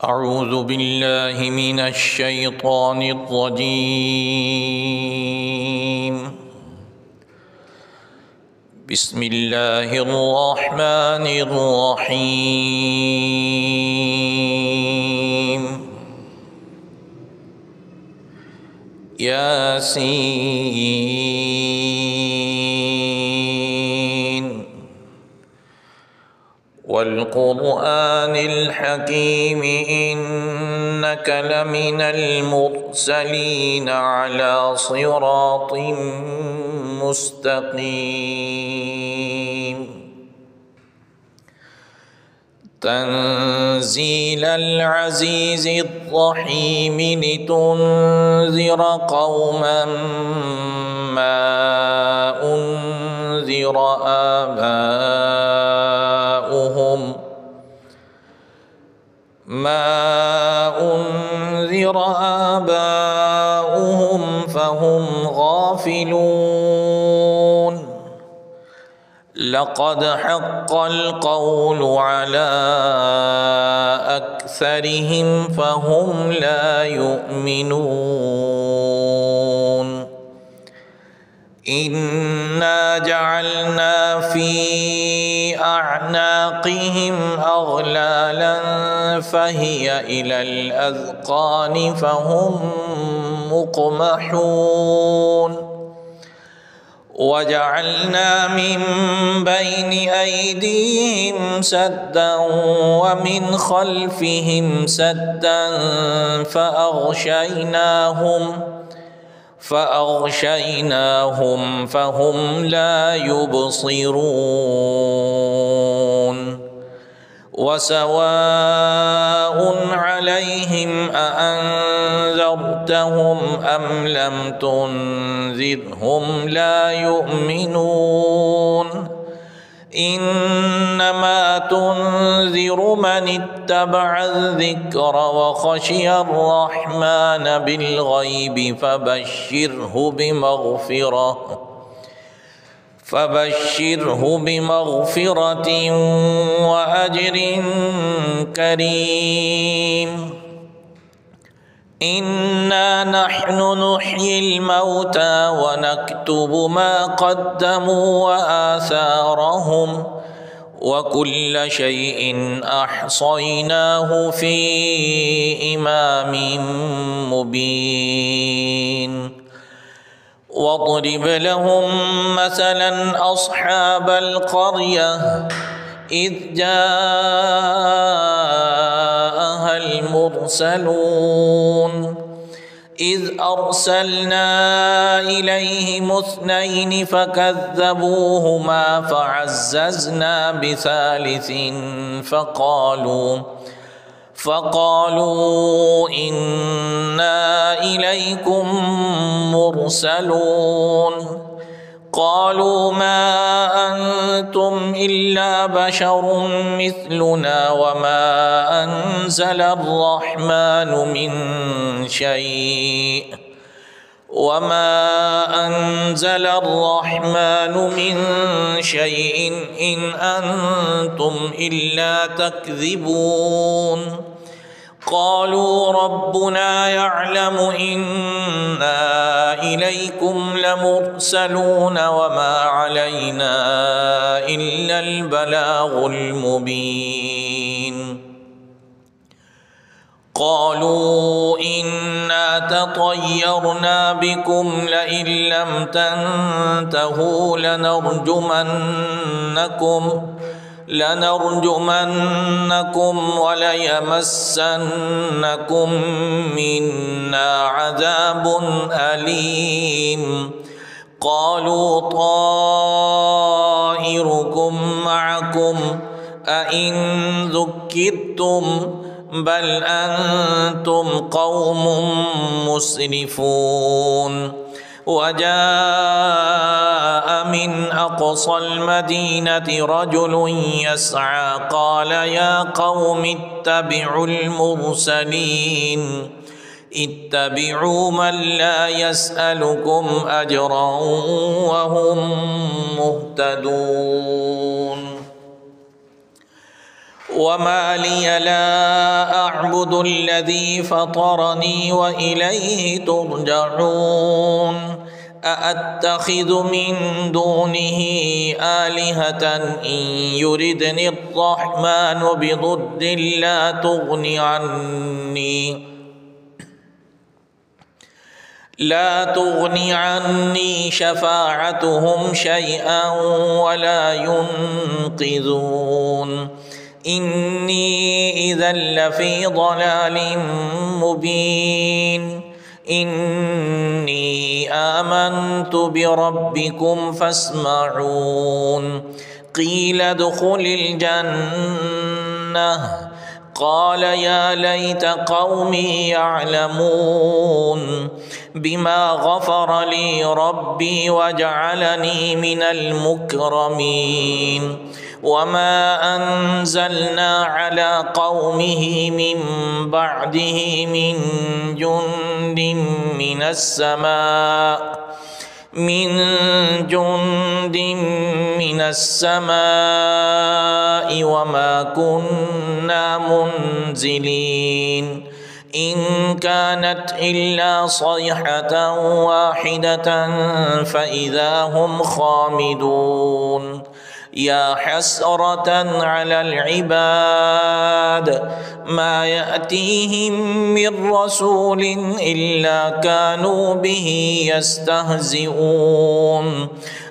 أعوذ بالله من الشيطان الرجيم. بسم الله الرحمن الرحيم. ياسين والقرآن الحكيم إنك لمن المرسلين على صراط مستقيم. تنزيل العزيز الرحيم لتنذر قوما ما أنذر آباؤهم فهم غافلون. لقد حق القول على أكثرهم فهم لا يؤمنون. إنا جعلنا في أعناقهم أغلالا فهي إلى الأذقان فهم مقمحون. وجعلنا من بين أيديهم سدا ومن خلفهم سدا فأغشيناهم فهم لا يبصرون. وسواء عليهم أأنذرتهم أم لم تنذرهم لا يؤمنون. إنما تنذر من اتبع الذكر وخشي الرحمن بالغيب فبشره بمغفرة وأجر كريم. إنا نحن نحيي الموتى ونكتب ما قدموا وآثارهم وكل شيء أحصيناه في إمام مبين. واضرب لهم مثلا أصحاب القرية إذ جاءها المرسلون إذ أرسلنا إليهم اثنين فكذبوهما فعززنا بثالث فقالوا إنا إليكم مرسلون. قالوا ما أنتم إلا بشر مثلنا وما أنزل الرحمن من شيء إن أنتم إلا تكذبون. قالوا ربنا يعلم إنا إليكم لمرسلون وما علينا إلا البلاغ المبين. قالوا إنا تطيرنا بكم لئن لم تنتهوا لنرجمنكم وليمسنكم منا عذاب أليم. قالوا طائركم معكم أئن ذكرتم بل أنتم قوم مسرفون. وجاء من أقصى المدينة رجل يسعى قال يا قوم اتبعوا المرسلين اتبعوا من لا يسألكم أجرا وهم مهتدون. وما لي لا أعبد الذي فطرني وإليه ترجعون أأتخذ من دونه آلهة إن يردني الرحمن بضر لا تغني عني شفاعتهم شيئا ولا ينقذون إني إذا لفي ضلال مبين إني آمنت بربكم فاسمعون قيل ادخل الجنة قال يا ليت قومي يعلمون بما غفر لي ربي وجعلني من المكرمين وما أنزلنا على قومه من بعده من جند من السماء وما كنا منزلين إن كانت إلا صيحة واحدة فإذا هم خامدون يا حسرة على العباد ما يأتيهم من رسول إلا كانوا به يستهزئون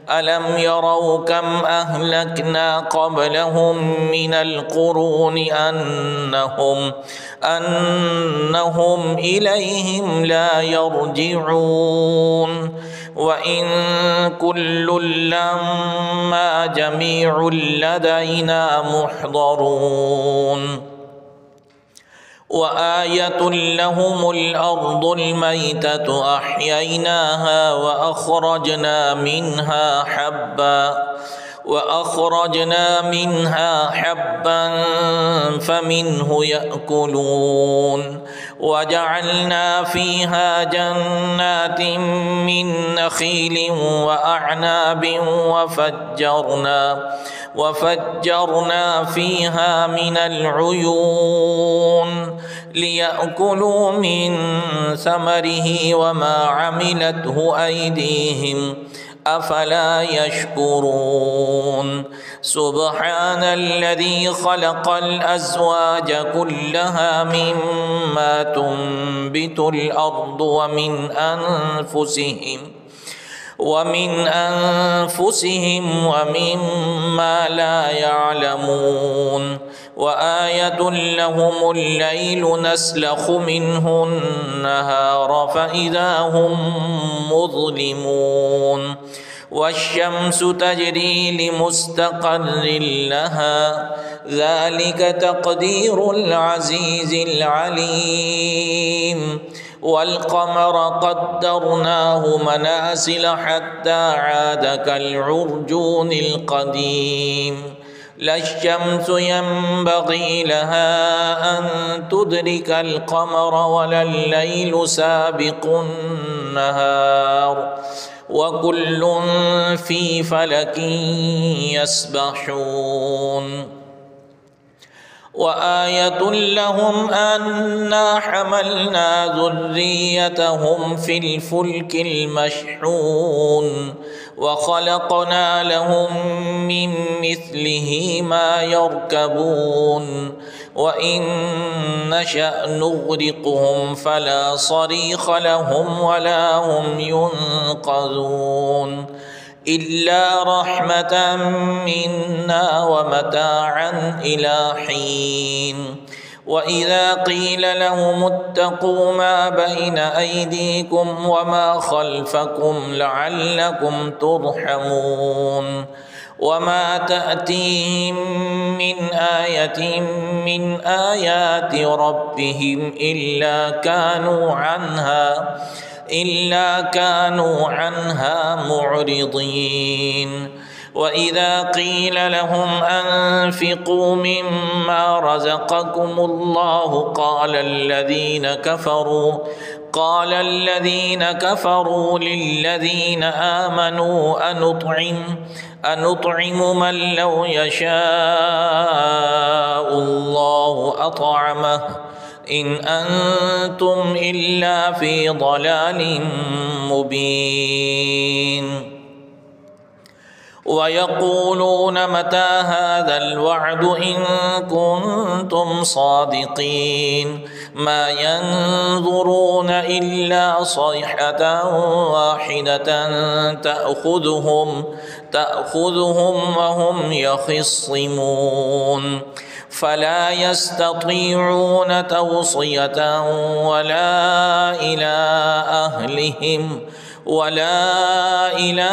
ألم يروا كم أهلكنا قبلهم من القرون أنهم إليهم لا يرجعون وإن كل لما جميع لدينا محضرون وآية لهم الأرض الميتة أحييناها وأخرجنا منها حبا فمنه يأكلون وجعلنا فيها جنات من نخيل وأعناب وفجرنا فيها من العيون ليأكلوا من ثمره وما عملته أيديهم أفلا يشكرون سبحان الذي خلق الأزواج كلها مما تنبت الأرض ومن أنفسهم ومما لا يعلمون وآية لهم الليل نسلخ منه النهار فإذا هم مظلمون والشمس تجري لمستقر لها ذلك تقدير العزيز العليم والقمر قدرناه منازل حتى عاد كالعرجون القديم لا الشمس ينبغي لها أن تدرك القمر ولا الليل سابق النهار وكل في فلك يسبحون وآية لهم أنا حملنا ذريتهم في الفلك المشحون وخلقنا لهم من مثله ما يركبون وإن نشأ نغرقهم فلا صريخ لهم ولا هم ينقذون إلا رحمة منا ومتاعا إلى حين وإذا قيل لهم اتقوا ما بين أيديكم وما خلفكم لعلكم ترحمون وما تأتيهم من آية من آيات ربهم إلا كانوا عنها معرضين وإذا قيل لهم أنفقوا مما رزقكم الله قال الذين كفروا للذين آمنوا أنطعم من لو يشاء الله أطعمه إن أنتم إلا في ضلال مبين ويقولون متى هذا الوعد إن كنتم صادقين ما ينظرون إلا صيحة واحدة تأخذهم وهم يخصمون فلا يستطيعون توصية ولا إلى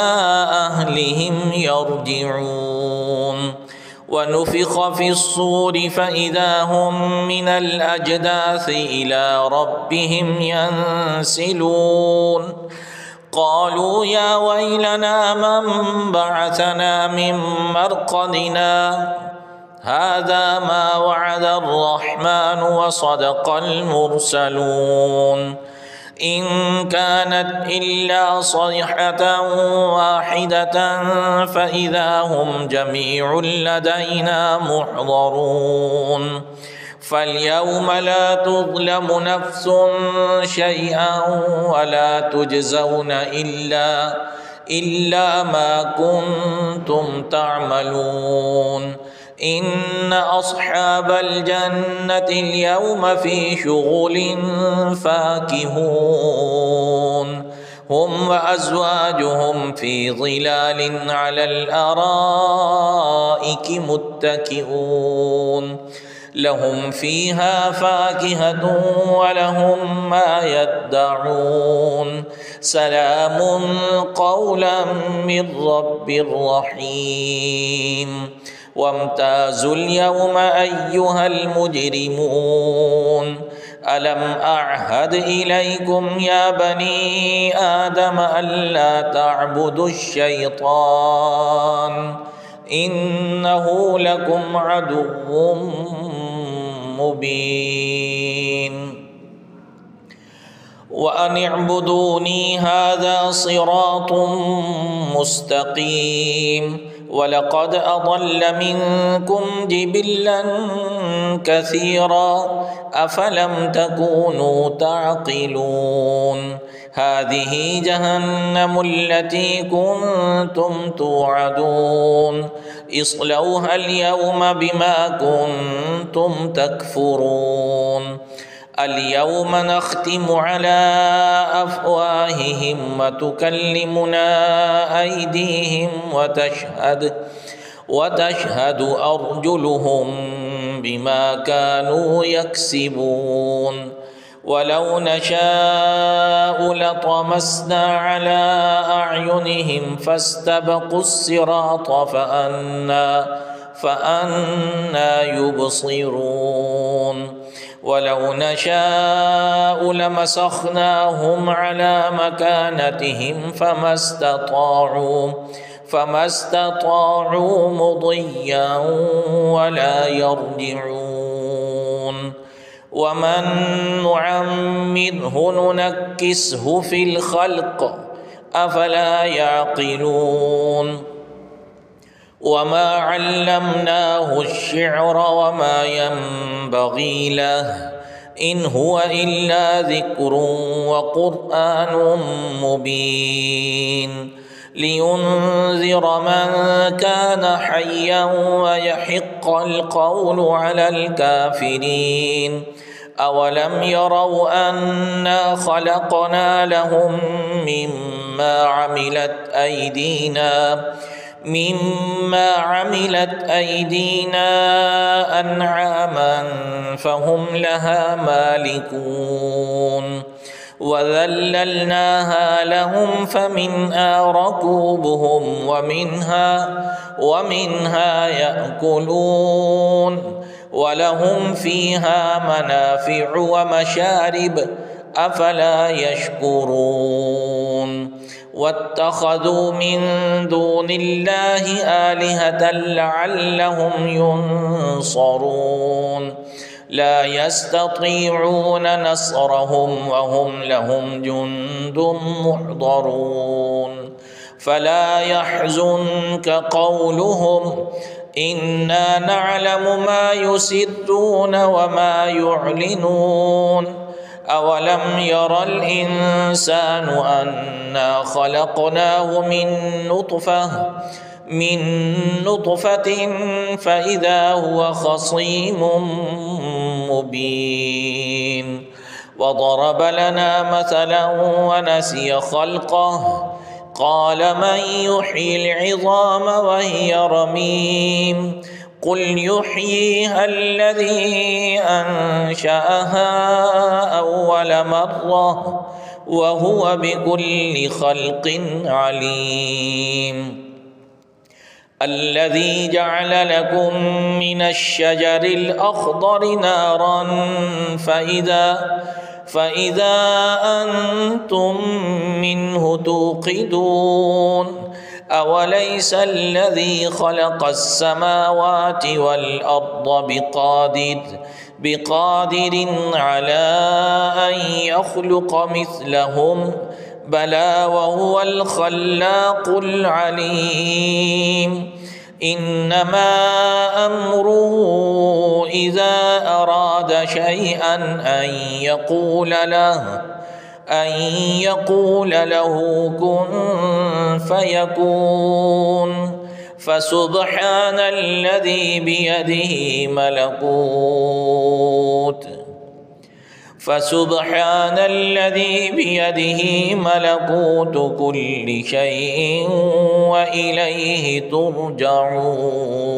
أهلهم يرجعون ونفخ في الصور فإذا هم من الأجداث إلى ربهم ينسلون قالوا يا ويلنا من بعثنا من مرقدنا هذا ما وعد الرحمن وصدق المرسلون إن كانت إلا صيحة واحدة فإذا هم جميع لدينا محضرون فاليوم لا تظلم نفس شيئا ولا تجزون إلا ما كنتم تعملون إن أصحاب الجنة اليوم في شغل فاكهون هم وأزواجهم في ظلال على الأرائك متكئون لهم فيها فاكهة ولهم ما يدعون سلام قولا من رب رحيم وامتازوا اليوم أيها المجرمون ألم أعهد إليكم يا بني آدم ألا تعبدوا الشيطان إنه لكم عدو مبين وأن اعبدوني هذا صراط مستقيم ولقد أضل منكم جبلا كثيرا أفلم تكونوا تعقلون هذه جهنم التي كنتم توعدون اصلوها اليوم بما كنتم تكفرون اليوم نختم على أفواههم وتكلمنا أيديهم وتشهد أرجلهم بما كانوا يكسبون ولو نشاء لطمسنا على أعينهم فاستبقوا الصراط فأنى يبصرون ولو نشاء لمسخناهم على مكانتهم فما استطاعوا مضيا ولا يرجعون ومن نعمره ننكسه في الخلق أفلا يعقلون وما علمناه الشعر وما ينبغي له إن هو إلا ذكر وقرآن مبين لينذر من كان حيا ويحق القول على الكافرين أولم يروا أنا خلقنا لهم مما عملت أيدينا أنعاما فهم لها مالكون وذللناها لهم فمنها ركوبهم ومنها يأكلون ولهم فيها منافع ومشارب أفلا يشكرون واتخذوا من دون الله آلهة لعلهم ينصرون لا يستطيعون نصرهم وهم لهم جند محضرون فلا يحزنك قولهم إنا نعلم ما يسرون وما يعلنون أولم ير الإنسان أنا خلقناه من نطفة فإذا هو خصيم مبين وضرب لنا مثلا ونسي خلقه قال من يحيي العظام وهي رميم قل يحييها الذي أنشأها أول مرة وهو بكل خلق عليم الذي جعل لكم من الشجر الأخضر نارا فإذا أنتم منه توقدون أوليس الذي خلق السماوات والأرض بقادر على أن يخلق مثلهم بلى وهو الخلاق العليم إنما أمره إذا أراد شيئا أن يقول له كن فيكون فسبحان الذي بيده ملكوت كل شيء وإليه ترجعون.